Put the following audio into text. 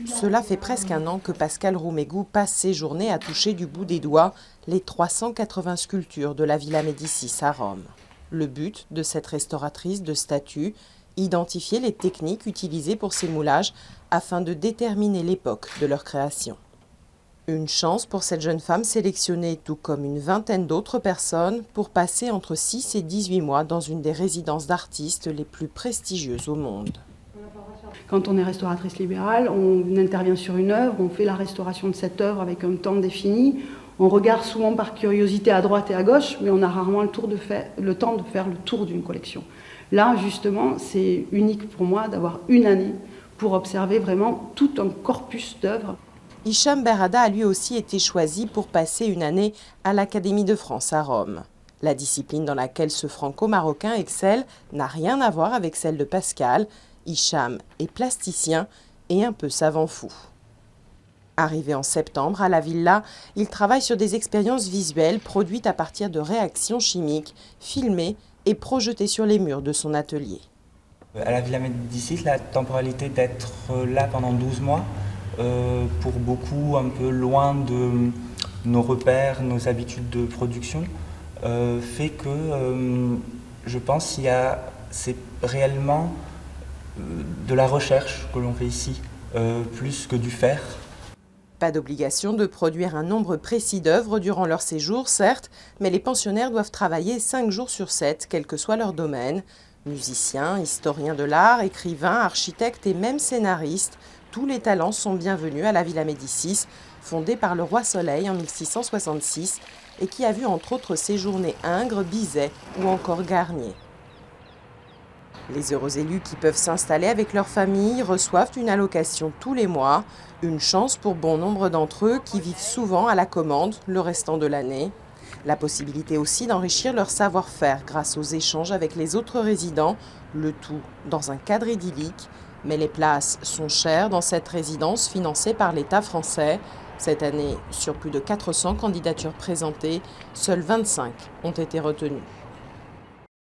Cela fait presque un an que Pascale Roumégou passe ses journées à toucher du bout des doigts les 380 sculptures de la Villa Médicis à Rome. Le but de cette restauratrice de statues, identifier les techniques utilisées pour ces moulages afin de déterminer l'époque de leur création. Une chance pour cette jeune femme sélectionnée, tout comme une vingtaine d'autres personnes, pour passer entre 6 et 18 mois dans une des résidences d'artistes les plus prestigieuses au monde. Quand on est restauratrice libérale, on intervient sur une œuvre, on fait la restauration de cette œuvre avec un temps défini. On regarde souvent par curiosité à droite et à gauche, mais on a rarement le temps de faire le tour d'une collection. Là, justement, c'est unique pour moi d'avoir une année pour observer vraiment tout un corpus d'œuvres. Hicham Berrada a lui aussi été choisi pour passer une année à l'Académie de France à Rome. La discipline dans laquelle ce franco-marocain excelle n'a rien à voir avec celle de Pascale. Hicham est plasticien et un peu savant fou. Arrivé en septembre à la villa, il travaille sur des expériences visuelles produites à partir de réactions chimiques, filmées et projetées sur les murs de son atelier. À la Villa Médicis, la temporalité d'être là pendant 12 mois, pour beaucoup un peu loin de nos repères, nos habitudes de production, fait que je pense qu'il y a, c'est réellement de la recherche que l'on fait ici, plus que du faire. Pas d'obligation de produire un nombre précis d'œuvres durant leur séjour, certes, mais les pensionnaires doivent travailler 5 jours sur 7, quel que soit leur domaine. Musiciens, historiens de l'art, écrivains, architectes et même scénaristes, tous les talents sont bienvenus à la Villa Médicis, fondée par le roi Soleil en 1666 et qui a vu entre autres séjourner Ingres, Bizet ou encore Garnier. Les heureux élus qui peuvent s'installer avec leur famille reçoivent une allocation tous les mois, une chance pour bon nombre d'entre eux qui vivent souvent à la commande le restant de l'année. La possibilité aussi d'enrichir leur savoir-faire grâce aux échanges avec les autres résidents, le tout dans un cadre idyllique. Mais les places sont chères dans cette résidence financée par l'État français. Cette année, sur plus de 400 candidatures présentées, seules 25 ont été retenues.